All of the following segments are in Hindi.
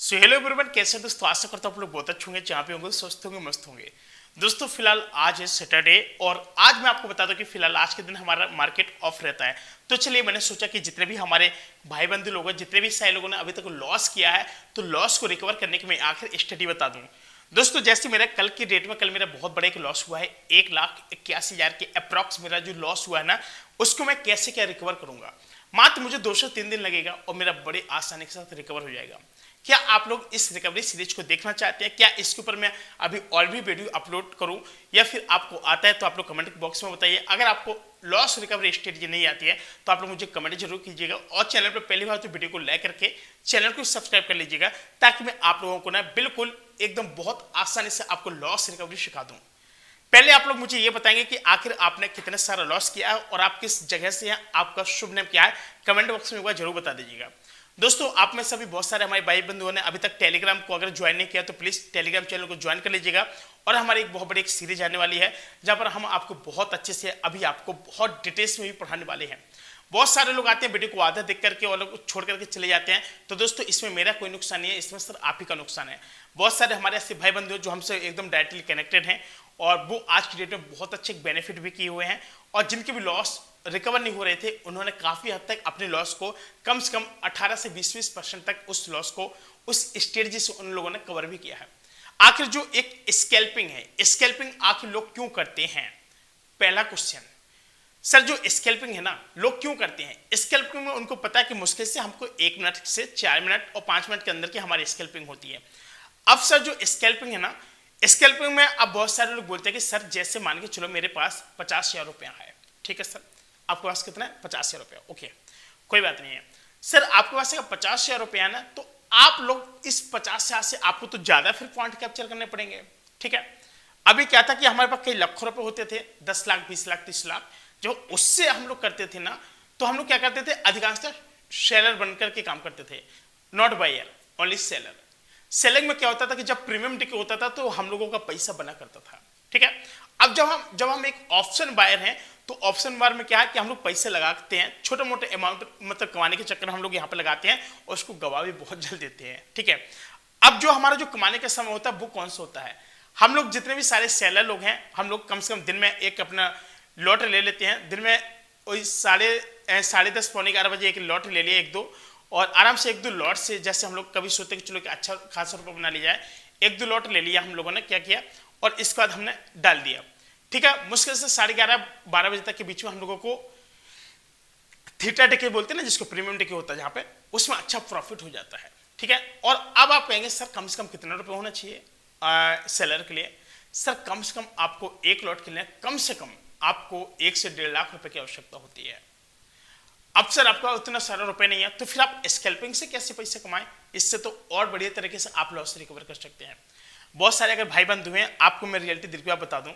सो हेलो एवरीवन, कैसे हैं दोस्तों। आशा करता हूँ आप लोग बहुत अच्छे होंगे, जहाँ पे होंगे स्वस्थ होंगे, मस्त होंगे। दोस्तों फिलहाल आज है सैटरडे और आज मैं आपको बता दूं कि फिलहाल आज के दिन हमारा मार्केट ऑफ रहता है। तो चलिए मैंने सोचा कि जितने भी हमारे भाई बंधु लोग हैं, जितने भी सारे लोगों ने अभी तक लॉस किया है, तो लॉस को रिकवर करने की मैं आखिर स्टडी बता दूं। दोस्तों जैसे मेरा कल की डेट में, कल मेरा बहुत बड़ा एक लॉस हुआ है, 1,81,000 के अप्रॉक्स मेरा जो लॉस हुआ है ना, उसको मैं कैसे क्या रिकवर करूंगा। मात्र मुझे 2 से 3 दिन लगेगा और मेरा बड़े आसानी के साथ रिकवर हो जाएगा। क्या आप लोग इस रिकवरी सीरीज को देखना चाहते हैं? क्या इसके ऊपर मैं अभी और भी वीडियो अपलोड करूं, या फिर आपको आता है तो आप लोग कमेंट बॉक्स में बताइए। अगर आपको लॉस रिकवरी स्ट्रेटजी नहीं आती है तो आप लोग मुझे कमेंट जरूर कीजिएगा, और चैनल पर पहली बार तो वीडियो को लाइक करके चैनल को सब्सक्राइब कर लीजिएगा, ताकि मैं आप लोगों को ना बिल्कुल एकदम बहुत आसानी से आपको लॉस रिकवरी सिखा दूं। पहले आप लोग मुझे ये बताएंगे कि आखिर आपने कितना सारा लॉस किया है और आप किस जगह से हैं, आपका शुभ नाम क्या है, कमेंट बॉक्स में एक बार जरूर बता दीजिएगा। दोस्तों आप में सभी बहुत सारे हमारे भाई बंधुओं ने अभी तक टेलीग्राम को अगर ज्वाइन नहीं किया तो प्लीज टेलीग्राम चैनल को ज्वाइन कर लीजिएगा। और हमारी एक बहुत बड़ी एक सीरीज आने वाली है, जहां पर हम आपको बहुत अच्छे से अभी आपको बहुत डिटेल्स में भी पढ़ाने वाले हैं। बहुत सारे लोग आते हैं वीडियो को आधा देख करके और लोग छोड़ करके चले जाते हैं। तो दोस्तों इसमें मेरा कोई नुकसान नहीं है, इसमें सर आप ही का नुकसान है। बहुत सारे हमारे ऐसे भाई बंधु जो हमसे एकदम डायरेक्टली कनेक्टेड हैं और वो आज की डेट में बहुत अच्छे बेनिफिट भी किए हुए हैं, और जिनके भी लॉस रिकवर नहीं हो रहे थे उन्होंने काफी हद तक अपने लॉस को कम से कम 18 से 20% तक उस लॉस को उस स्ट्रेटजी से उन लोगों ने कवर भी किया है। आखिर जो एक स्कैल्पिंग है, स्कैल्पिंग आखिर लोग क्यों करते हैं? पहला क्वेश्चन, सर जो स्कैल्पिंग है ना, लोग क्यों करते हैं? स्कैल्पिंग में उनको पता है कि मुश्किल से हमको 1 मिनट से 4 मिनट और 5 मिनट के अंदर की हमारी स्कैल्पिंग होती है। अब सर जो स्कैल्पिंग है ना, स्कैल्पिंग में अब बहुत सारे लोग बोलते हैं कि सर जैसे मान के चलो मेरे पास 50,000 रुपया है, ठीक है सर, आपके पास कितना है? 50,000 रुपया। ओके, कोई बात नहीं है सर, आपके पास अगर 50,000 रुपया है ना, तो आप लोग इस 50,000 से आपको तो ज्यादा फिर पॉइंट कैप्चर करने पड़ेंगे, ठीक है। अभी क्या था कि हमारे पास कई लाखों रुपए होते थे, 10 लाख 20 लाख 30 लाख, जो उससे हम लोग करते थे ना, तो हम लोग क्या करते थे, अधिकांशतः सेलर बनकर के काम करते थे, not buyer, only seller. Selling में क्या होता था कि जब प्रीमियम टिके होता था तो हम लोगों का पैसा बना करता था, ठीक है। अब जब हम एक ऑप्शन बायर हैं, तो ऑप्शन बायर में क्या है कि हम लोग पैसे लगाते हैं, छोटे मोटे अमाउंट मतलब कमाने के चक्कर में हम लोग यहाँ पे लगाते हैं और उसको गवा भी बहुत जल्द देते हैं, ठीक है। अब जो हमारा जो कमाने का समय होता है वो कौन सा होता है? हम लोग जितने भी सारे सेलर लोग हैं, हम लोग कम से कम दिन में एक अपना लॉट ले लेते हैं। दिन में वही साढ़े 10 पौने 11 बजे एक लॉट ले लिया, 1-2, और आराम से 1-2 लॉट से, जैसे हम लोग कभी सोचते कि चलो कि अच्छा खासा रुपया बना लिया जाए, 1-2 लॉट ले लिया हम लोगों ने, क्या किया, और इसके बाद हमने डाल दिया, ठीक है। मुश्किल से 11:30-12 बजे तक के बीच में हम लोगों को थीटा टिके बोलते हैं ना, जिसको प्रीमियम टिके होता है, जहाँ पे उसमें अच्छा प्रॉफिट हो जाता है, ठीक है। और अब आप कहेंगे सर कम से कम कितना रुपये होना चाहिए सेलर के लिए? सर कम से कम आपको एक लॉट के लिए कम से कम आपको 1 से 1.5 लाख रुपए की आवश्यकता होती है। अब सर आपका उतना सारा रुपए नहीं है, तो फिर आप स्कैल्पिंग से कैसे पैसे कमाएं? इससे तो और बढ़िया तरीके से आप लॉस रिकवर कर सकते हैं। बहुत सारे अगर भाई बंधु हैं, आपको मैं रियलिटी दिल की बात बता दूं,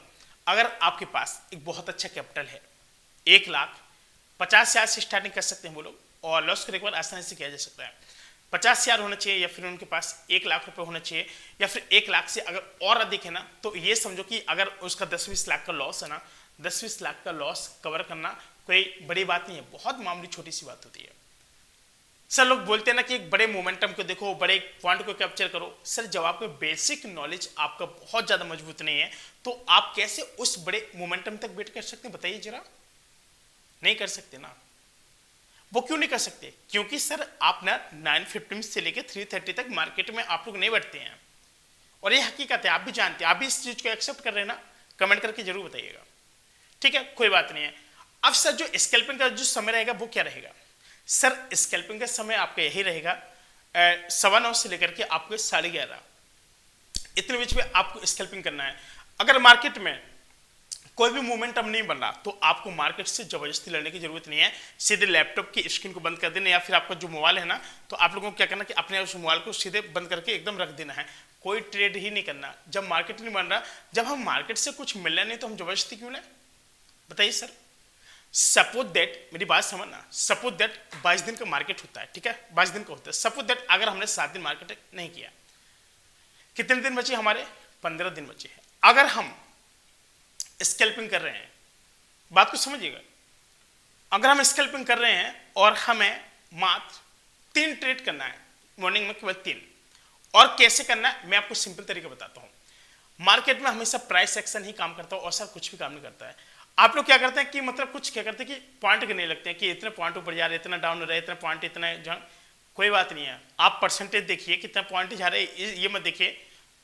अगर आपके पास एक बहुत अच्छा कैपिटल है, 1,50,000 से स्टार्टिंग कर सकते हैं वो लोग, और लॉस को रिकवर आसानी से किया जा सकता है। 50,000 होना चाहिए, या फिर उनके पास 1 लाख रुपए होना चाहिए, या फिर 1 लाख से अगर और अधिक है ना, तो ये समझो कि अगर उसका 10-20 लाख का लॉस है ना, 10-20 लाख का लॉस कवर करना कोई बड़ी बात नहीं है, बहुत मामूली छोटी सी बात होती है। सर लोग बोलते हैं ना कि एक बड़े मोमेंटम को देखो, बड़े पॉइंट को कैप्चर करो। सर जब आपका बेसिक नॉलेज आपका बहुत ज्यादा मजबूत नहीं है, तो आप कैसे उस बड़े मोमेंटम तक वेट कर सकते हैं? बताइए जरा, नहीं कर सकते ना। वो क्यों नहीं कर सकते? क्योंकि सर आप ना 9:15 से लेकर 3:30 तक मार्केट में आप लोग नहीं बैठते हैं, और ये हकीकत है, आप भी जानते हैं, आप भी इस चीज को एक्सेप्ट कर रहे हैं ना, कमेंट करके जरूर बताइएगा, ठीक है, कोई बात नहीं है। अब सर जो स्कैल्पिंग का जो समय रहेगा वो क्या रहेगा? सर स्कैल्पिंग का समय आपका यही रहेगा 9:15 से लेकर के आपको 11:30, इतने बीच में आपको स्कैल्पिंग करना है। अगर मार्केट में कोई भी मोमेंटम नहीं बन रहा, तो आपको मार्केट से जबरदस्ती लड़ने की जरूरत नहीं है, सीधे लैपटॉप की स्क्रीन को बंद कर देना, या फिर आपका जो मोबाइल है ना, तो आप लोगों को क्या करना कि अपने उस मोबाइल को सीधे बंद करके एकदम रख देना है, कोई ट्रेड ही नहीं करना। जब मार्केट नहीं बन रहा, जब हम मार्केट से कुछ मिल रहा नहीं, तो हम जबरदस्ती क्यों लें? बताइए सर। सपोज दैट, मेरी बात समझना, सपोज दैट 22 दिन का मार्केट होता है, ठीक है, 22 दिन का होता है। सपोज दैट अगर हमने 7 दिन मार्केट नहीं किया, कितने दिन बचे हमारे? 15 दिन बचे हैं। अगर हम स्कैल्पिंग कर रहे हैं, बात को समझिएगा, अगर हम स्कैल्पिंग कर रहे हैं और हमें मात्र 3 ट्रेड करना है, मॉर्निंग में केवल 3, और कैसे करना है मैं आपको सिंपल तरीका बताता हूं। मार्केट में हमेशा प्राइस एक्शन ही काम करता है और सर कुछ भी काम नहीं करता है। आप लोग क्या करते हैं कि मतलब कुछ क्या करते हैं कि पॉइंट गिनने लगते हैं कि इतने पॉइंट ऊपर जा रहे, इतना डाउन हो रहा है, इतना पॉइंट इतना जहाँ, कोई बात नहीं है। आप परसेंटेज देखिए कितना पॉइंट जा रहे हैं, ये मत देखिए।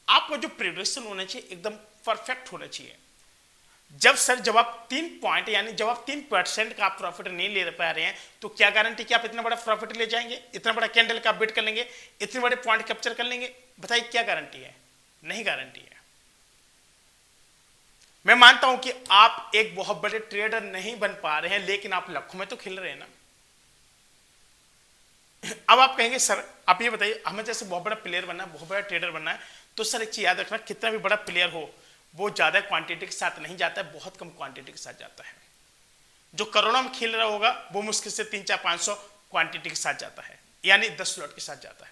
आपका जो प्रिडिक्शन होना चाहिए एकदम परफेक्ट होना चाहिए। जब आप 3 पॉइंट यानी जब आप 3% का आप प्रॉफिट नहीं ले पा रहे हैं तो क्या गारंटी कि आप इतना बड़ा प्रॉफिट ले जाएंगे, इतना बड़ा कैंडल का बीट कर लेंगे, इतने बड़े पॉइंट कैप्चर कर लेंगे? बताइए क्या गारंटी है? नहीं गारंटी है। मैं मानता हूं कि आप एक बहुत बड़े ट्रेडर नहीं बन पा रहे हैं लेकिन आप लाखों में तो खेल रहे हैं ना। अब आप कहेंगे सर आप ये बताइए हमें जैसे बहुत बड़ा प्लेयर बनना है, बहुत बड़ा ट्रेडर बनना है, तो सर एक चीज याद रखना, कितना भी बड़ा प्लेयर हो वो ज्यादा क्वांटिटी के साथ नहीं जाता है, बहुत कम क्वांटिटी के साथ जाता है। जो करोड़ों में खेल रहा होगा वो मुश्किल से 300-400-500 क्वांटिटी के साथ जाता है, यानी 10 लॉट के साथ जाता है।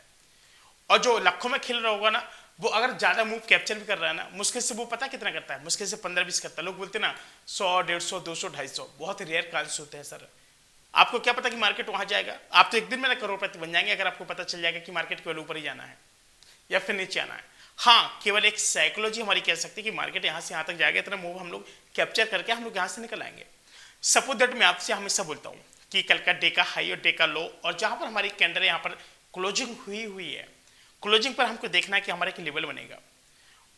और जो लाखों में खेल रहा होगा ना, वो अगर ज्यादा मूव कैप्चर भी कर रहा है ना, मुश्किल से वो पता कितना करता है, मुश्किल से 15-20 करता है। लोग बोलते हैं ना 100, 150, 200, 250, बहुत रेयर चांस होते हैं सर। आपको क्या पता कि मार्केट वहां जाएगा? आप तो एक दिन में करोड़पति बन जाएंगे अगर आपको पता चल जाएगा कि मार्केट केवल ऊपर ही जाना है या फिर नीचे आना है। हाँ, केवल एक साइकोलॉजी हमारी कह सकती है कि मार्केट यहां से यहां तक जाएगा, इतना मूव हम लोग कैप्चर करके हम लोग यहां से निकल आएंगे। सपोज दैट मैं आपसे हमेशा बोलता हूं कि कल का डे का हाई और डे का लो, और जहां पर हमारी कैंडल यहां पर क्लोजिंग हुई है, क्लोजिंग पर हमको देखना है कि हमारा एक लेवल बनेगा।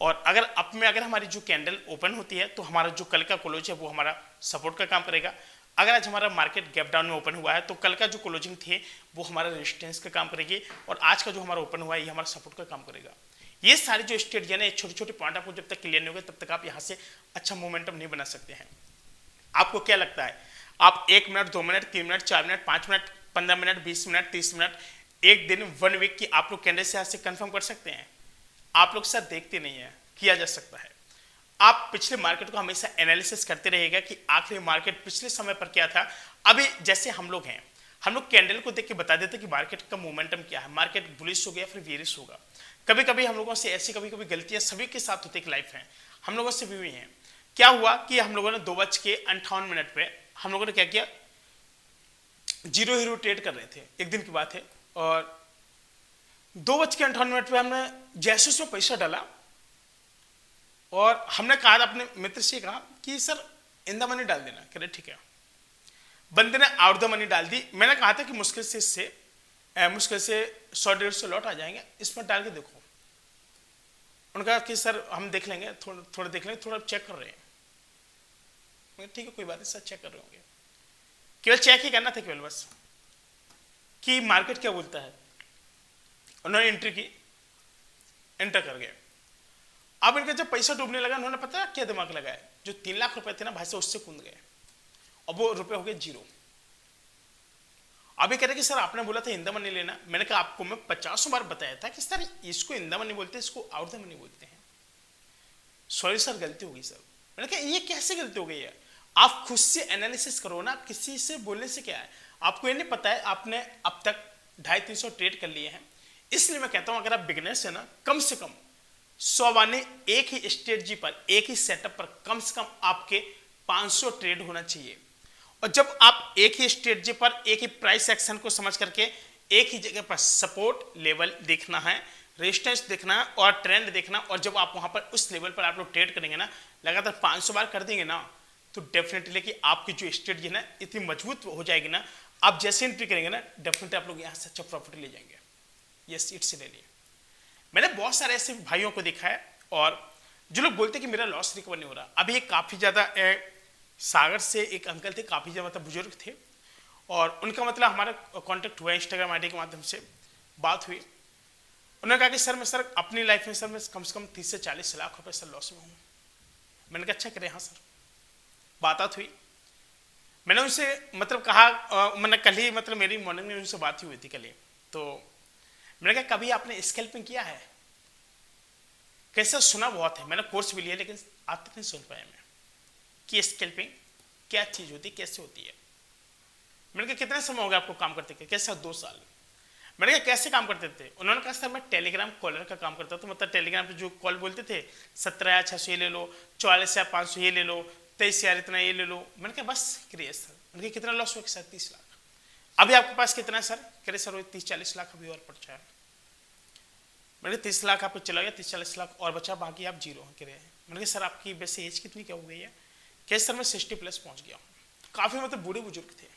और अगर हमारी जो कैंडल ओपन होती है तो हमारा जो कल का क्लोज है वो हमारा सपोर्ट का काम करेगा। अगर आज हमारा मार्केट गैप डाउन में ओपन हुआ है तो कल का जो क्लोजिंग थे वो हमारा रेजिस्टेंस का काम करेगी, और आज का जो हमारा ओपन हुआ है ये हमारा सपोर्ट का काम करेगा। ये सारी जो स्ट्रेटजी है, छोटे छोटे पॉइंट आपको जब तक क्लियर नहीं होगा तब तक आप यहाँ से अच्छा मोमेंटम नहीं बना सकते हैं। आपको क्या लगता है आप 1 minute, 2 minute, 3 minute, 4 minute, 5 minute, 15 minute, 20 minute, 30 minute, एक दिन, 1 वीक की आप लोग कैंडल से यहाँ से कंफर्म कर सकते हैं? आप लोग सर देखते नहीं है, किया जा सकता है। आप पिछले मार्केट को हमेशा एनालिसिस करते रहेगा कि आखिर मार्केट पिछले समय पर क्या था। अभी जैसे हम लोग हैं, हम लोग कैंडल को देख के बता देते कि मार्केट का मोमेंटम क्या है, मार्केट बुलिश हो गया फिर बेरिश होगा। कभी कभी हम लोगों से ऐसी कभी कभी गलतियां सभी के साथ होती है, लाइफ है, हम लोगों से भी हुई हैं। क्या हुआ कि हम लोगों ने 2:58 पे हम लोगों ने क्या किया, जीरो हीरो ट्रेड कर रहे थे, एक दिन की बात है, और 2:58 पे हमने जैसे उसमें पैसा डाला और हमने कहा अपने मित्र से कहा कि सर इन द मनी डाल देना। कह रहे ठीक है। बंदे ने आउट द मनी डाल दी। मैंने कहा था कि मुश्किल से 100-150 लॉट आ जाएंगे, इसमें डाल के देखो। उन्होंने कहा कि सर हम देख लेंगे, थोड़ा देख लेंगे, थोड़ा चेक कर रहे हैं। मैं ठीक है कोई बात नहीं सर, चेक कर रहे होंगे। केवल चेक ही करना था, केवल बस कि मार्केट क्या बोलता है। उन्होंने एंट्री की, एंटर कर गए। अब इनका जब पैसा डूबने लगा, उन्होंने पता क्या दिमाग लगाया, जो 3 लाख रुपए थे ना भाई से उससे कूद गए, अब वो रुपए हो गए जीरो। अभी कह रहे कि सर आपने बोला था इन द मनी लेना। मैंने कहा आपको मैं 50 बार बताया था कि सर इसको इन द मनी बोलते हैं, इसको आउट द मनी बोलते हैं। सॉरी सर गलती हो गई सर। मैंने कहा ये कैसे गलती हो गई है? आप खुद से एनालिसिस करो ना, किसी से बोलने से क्या है। आपको ये नहीं पता है, आपने अब तक 250-300 ट्रेड कर लिए हैं, इसलिए मैं कहता हूं अगर आप बिगनर्स है ना, कम से कम 100 वाले एक ही स्ट्रेटजी पर, एक ही सेटअप पर कम से कम आपके 500 ट्रेड होना चाहिए। और जब आप एक ही स्ट्रेटजी पर, एक ही प्राइस एक्शन को समझ करके एक ही जगह पर सपोर्ट लेवल देखना है, रेजिस्टेंस देखना है और ट्रेंड देखना, और जब आप वहां पर उस लेवल पर आप लोग ट्रेड करेंगे ना, लगातार 500 बार कर देंगे ना, तो डेफिनेटली कि आपकी जो स्ट्रेटजी है ना इतनी मजबूत हो जाएगी ना, आप जैसे एंट्री करेंगे ना डेफिनेटली आप लोग यहाँ से अच्छा प्रॉफिट ले जाएंगे। Yes it's really. मैंने बहुत सारे ऐसे भाइयों को देखा है और जो लोग बोलते हैं कि मेरा लॉस रिकवर नहीं हो रहा। अभी एक काफी ज्यादा सागर से एक अंकल थे, काफी ज्यादा मतलब बुजुर्ग थे, और उनका मतलब हमारा कांटेक्ट हुआ इंस्टाग्राम आईडी के माध्यम से, बात हुई। उन्होंने कहा कि सर अपनी लाइफ में सर मैं कम से कम 30 से 40 लाख रुपए सर लॉस में हूँ। मैंने कहा अच्छा करे, हाँ सर। बात हुई, मैंने उनसे मतलब कहा, मैंने कल ही मतलब मेरी मॉर्निंग में उनसे बात ही हुई थी कल ही, तो मैंने कहा कभी आपने स्कैल्पिंग किया है? कैसा सुना बहुत है, मैंने कोर्स भी लिया लेकिन आज तक नहीं सुन पाया मैं कि स्कैल्पिंग क्या चीज होती है, कैसे होती है। मैंने कहा कितना समय हो गया आपको काम करते? कैसा? 2 साल। मैंने कहा कैसे काम करते थे? उन्होंने कहा सर मैं टेलीग्राम कॉलर का काम करता था, मतलब टेलीग्राम पे जो कॉल बोलते थे 17,600 ये ले लो, 44,500 ये ले लो, 23,000 इतना ये ले लो। मैंने कहा बस करिए सर। मैंने कहा कितना लॉस हुआ? सर 30 लाख। अभी आपके पास कितना है सर? कह रहे सर 30-40 लाख अभी और पड़ जाए। मैंने 30 लाख आपको चला गया, 30-40 लाख और बचा, बाकी आप जीरो के रहे। मैंने कहा सर आपकी वैसे एज कितनी क्या हो गई है? क्या सर मैं 60+ पहुंच गया हूँ। काफ़ी मतलब बूढ़े बुजुर्ग थे,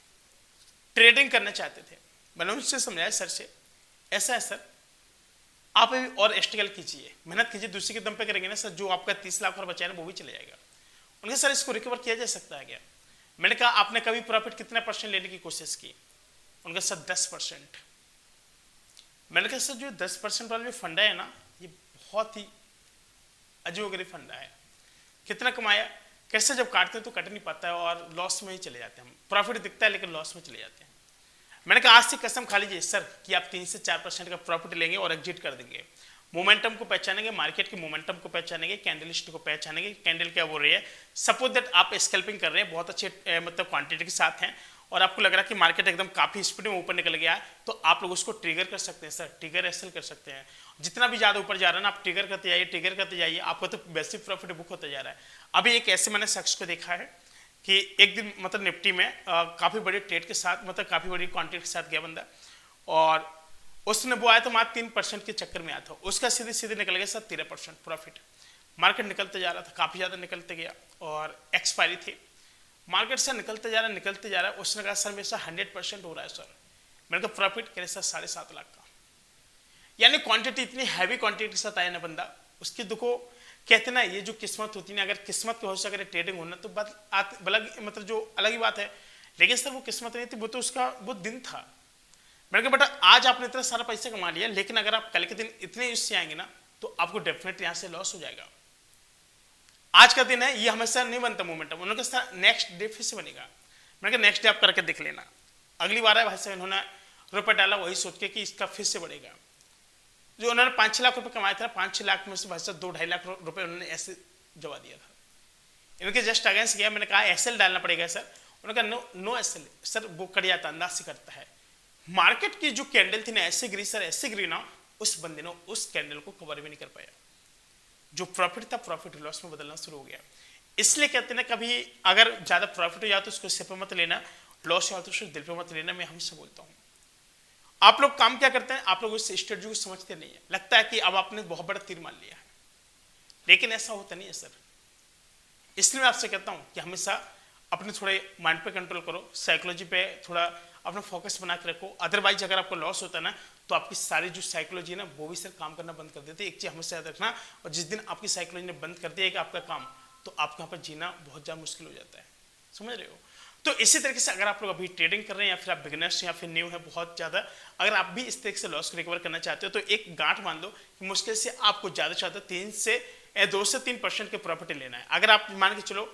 ट्रेडिंग करना चाहते थे। मैंने उनसे समझाया सर से ऐसा है सर, आप अभी और स्ट्रगल कीजिए, मेहनत कीजिए, दूसरे के दम पे करेंगे ना सर, जो आपका 30 लाख और बचा है ना वो भी चले जाएगा। उनके सर इसको रिकवर किया जा सकता है क्या? मैंने कहा आपने कभी प्रॉफिट कितना % लेने की कोशिश की? उनका सर 10%। मैंने कहा सर जो 10% वाला जो फंडा है ना, ये बहुत ही अजीबोगरीब फंडा है। कितना कमाया? कैसे जब काटते हैं तो कट नहीं पाता है और लॉस में ही चले जाते हैं। प्रॉफिट दिखता है लेकिन लॉस में चले जाते हैं। मैंने कहा आज से कसम खा लीजिए सर कि आप 3 से 4% का प्रॉफिट लेंगे और एग्जिट कर देंगे। मोमेंटम को पहचानेंगे, मार्केट के मोमेंटम को पहचानेंगे, कैंडलस्टिक को पहचानेंगे, कैंडल क्या बोल रही है। सपोज दैट आप स्कैल्पिंग कर रहे हैं, बहुत अच्छे मतलब क्वांटिटी के साथ हैं और आपको लग रहा है कि मार्केट एकदम काफी स्पीड में ऊपर निकल गया है, तो आप लोग उसको ट्रिगर कर सकते हैं सर, ट्रिगर एसएल कर सकते हैं। जितना भी ज्यादा ऊपर जा रहा है ना, आप ट्रिगर करते जाइए, ट्रिगर करते जाइए, आपको तो बेसिक प्रॉफिट बुक होता जा रहा है। अभी एक ऐसे मैंने शख्स को देखा है कि एक दिन मतलब निफ्टी में काफी बड़ी ट्रेड के साथ, मतलब काफी बड़ी क्वांटिटी के साथ गया बंदा, और उसने वो आया तो मात्र 3% के चक्कर में आया था, उसका सीधे सीधे निकल गया सर 13% प्रॉफिट। मार्केट निकलते जा रहा था, काफी ज्यादा निकलते गया और एक्सपायरी थी, मार्केट से निकलते जा रहा है। उसने कहा सर मेरे साथ 100% हो रहा है सर। मैंने कहा प्रॉफिट करे सर 7.5 लाख का। यानी क्वांटिटी इतनी हैवी क्वांटिटी के साथ आया ना बंदा, उसकी देखो कहते ना ये जो किस्मत होती है ना, अगर किस्मत की हो सके ट्रेडिंग होना तो मतलब जो अलग ही बात है, लेकिन सर वो किस्मत नहीं थी, वो तो उसका वो दिन था। मैंने कहा बेटा आज आपने इतना सारा पैसा कमा लिया, लेकिन अगर आप कल के दिन इतने इससे आएंगे ना तो आपको डेफिनेटली यहाँ से लॉस हो जाएगा। आज का दिन है, ये हमेशा नहीं बनता मोमेंटम। उन्होंने कहा नेक्स्ट डे फिर से बनेगा। मैंने कहा नेक्स्ट डे आप करके देख लेना। अगली बार है भाई साहब इन्होंने रुपए डाला वही सोच के कि इसका फिर से बढ़ेगा। जो उन्होंने 5-6 लाख रुपए कमाया था, 5-6 लाख में से भाई साहब 2-2.5 लाख रुपए उन्होंने ऐसे जमा दिया था। इनके जस्ट अगेंस्ट गया, मैंने कहा एसएल डालना पड़ेगा सर। उन्होंने कहा नो एसएल सर, वो कट जाता, अंदाज से करता है। मार्केट की जो कैंडल थी ना ऐसे गिरी सर, ऐसे गिरी ना, उस बंदे ने उस कैंडल को कवर भी नहीं कर पाया। जो प्रॉफिट था प्रॉफिट लॉस में बदलना शुरू हो गया। इसलिए कहते हैं ना कभी अगर ज्यादा प्रॉफिट हो जाए तो उसको सिर पे मत लेना, लॉस हो तो उसको दिल पे मत लेना। मैं हमेशा बोलता हूँ आप लोग काम क्या करते हैं, आप लोग इस स्ट्रेटजी को समझते नहीं है। लगता है कि अब आपने बहुत बड़ा तीर मार लिया है, लेकिन ऐसा होता नहीं है सर। इसलिए मैं आपसे कहता हूँ कि हमेशा अपने थोड़े माइंड पे कंट्रोल करो, साइकोलॉजी पे थोड़ा अपना फोकस बना के रखो। अदरवाइज अगर आपको लॉस होता है ना तो आपकी सारी जो साइकोलॉजी है ना वो भी सर काम करना बंद कर देती है। एक चीज हमेशा याद रखना, और जिस दिन आपकी साइकोलॉजी ने बंद कर दिया कि आपका काम, तो आपको यहाँ पर जीना बहुत ज़्यादा मुश्किल हो जाता है। समझ रहे हो? तो इसी तरीके से अगर आप लोग अभी ट्रेडिंग कर रहे हैं या फिर आप बिगिनर्स या फिर न्यू है बहुत ज़्यादा, अगर आप भी इस तरीके से लॉस को रिकवर करना चाहते हो तो एक गांठ मान दो कि मुश्किल से आपको ज़्यादा से ज़्यादा 2 से 3% के प्रॉफिट लेना है। अगर आप मान के चलो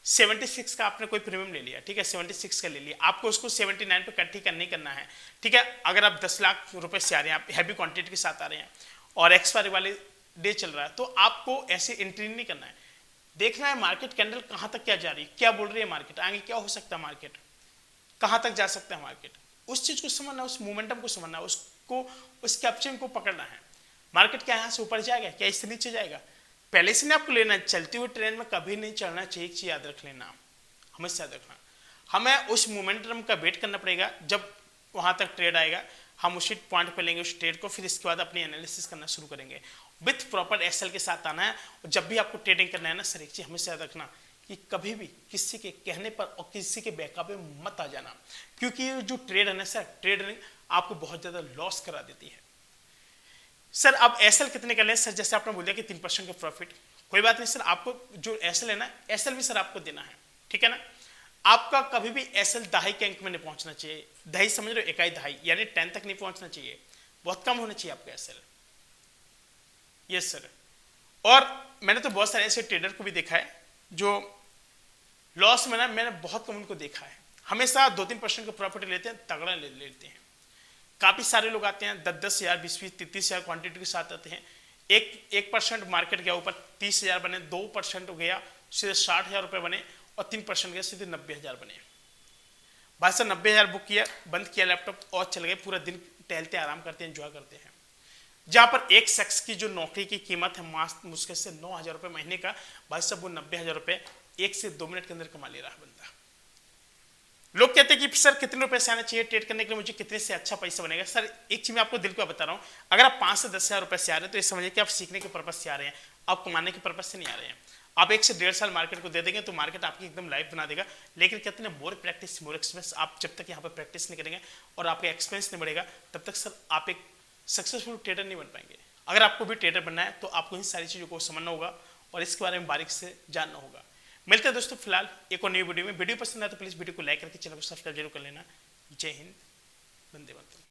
76 का आपने कोई प्रीमियम ले लिया, ठीक है, 76 का ले लिया, आपको उसको 79 पे कट ही नहीं करना है, ठीक है। अगर आप 10 लाख रुपए से आ रहे हैं, आप हैवी क्वांटिटी के साथ आ रहे हैं और एक्सपायरी वाले डे चल रहा है, तो आपको ऐसे एंट्री नहीं करना है। देखना है मार्केट कैंडल कहां तक क्या जा रही है, क्या बोल रही है मार्केट, आगे क्या हो सकता है, मार्केट कहां तक जा सकता है मार्केट, उस चीज को समझना, उस मोमेंटम को समझना, उसको उस कैप्चरिंग को पकड़ना है। मार्केट क्या यहाँ से ऊपर जाएगा, क्या इससे नीचे जाएगा, पहले से नहीं आपको लेना है। चलती हुई ट्रेन में कभी नहीं चढ़ना चाहिए, एक चीज याद रख लेना, हमेशा याद रखना, हमें उस मोमेंटम का वेट करना पड़ेगा। जब वहां तक ट्रेड आएगा हम उसी पॉइंट पे लेंगे उस ट्रेड को, फिर इसके बाद अपनी एनालिसिस करना शुरू करेंगे। विथ प्रॉपर एसएल के साथ आना है। और जब भी आपको ट्रेडिंग करना है ना सर, एक चीज हमेशा याद रखना कि कभी भी किसी के कहने पर और किसी के बहकावे में मत आ जाना, क्योंकि जो ट्रेड है ना सर, ट्रेड आपको बहुत ज्यादा लॉस करा देती है। सर अब एसएल कितने का लें सर, जैसे आपने बोल दिया कि 3% का प्रॉफिट, कोई बात नहीं सर, आपको जो एसएल है ना, एसएल भी सर आपको देना है, ठीक है ना। आपका कभी भी एसएल दहाई के अंक में नहीं पहुंचना चाहिए। दहाई समझ रहे हो, इकाई दहाई, यानी 10 तक नहीं पहुंचना चाहिए, बहुत कम होना चाहिए आपका एसएल। Yes sir. और मैंने तो बहुत सारे ऐसे ट्रेडर को भी देखा है जो लॉस में ना, मैंने बहुत कम उनको देखा है, हमेशा 2-3% का प्रॉफिट लेते हैं, तगड़ा लेते हैं। काफी सारे लोग आते हैं 10-10 हज़ार, 20-20, 33 हज़ार क्वांटिटी के साथ आते हैं। 1% मार्केट गया ऊपर, 30 हज़ार बने, 2% हो गया सीधे 60 हज़ार रुपए बने, और 3% गया सीधे 90 हज़ार बने। भाई साहब 90 हज़ार बुक किया, बंद किया लैपटॉप और चल गए, पूरा दिन टहलते आराम करते हैं, एंजॉय करते हैं। जहां पर एक शख्स की जो नौकरी की कीमत है मुश्किल से 9 हज़ार रुपए महीने का, भाई साहब वो 90 हज़ार रुपए 1 से 2 मिनट के अंदर कमा ले रहा है बंदा। लोग कहते हैं कि सर कितने रुपए से आना चाहिए ट्रेड करने के लिए, मुझे कितने से अच्छा पैसा बनेगा। सर एक चीज मैं आपको दिल को बता रहा हूँ, अगर आप 5 से 10 हज़ार रुपए से आ रहे हैं तो ये समझिए कि आप सीखने के पर्पज से आ रहे हैं, आप कमाने के पर्पज से नहीं आ रहे हैं। आप 1 से 1.5 साल मार्केट को दे देंगे तो मार्केट आपकी एकदम लाइफ बना देगा। लेकिन कहते हैं मोर प्रैक्टिस मोर एक्सपीरियंस, आप जब तक यहाँ पर प्रैक्टिस नहीं करेंगे और आपका एक्सपीरियंस नहीं बढ़ेगा तब तक सर आप एक सक्सेसफुल ट्रेडर नहीं बन पाएंगे। अगर आपको भी ट्रेडर बनना है तो आपको इन सारी चीज़ों को समझना होगा और इसके बारे में बारीक से जानना होगा। मिलते हैं दोस्तों फिलहाल एक और नई वीडियो में। वीडियो पसंद आए तो प्लीज़ वीडियो को लाइक करके चैनल को सब्सक्राइब जरूर कर लेना। जय हिंद, वंदे मातरम।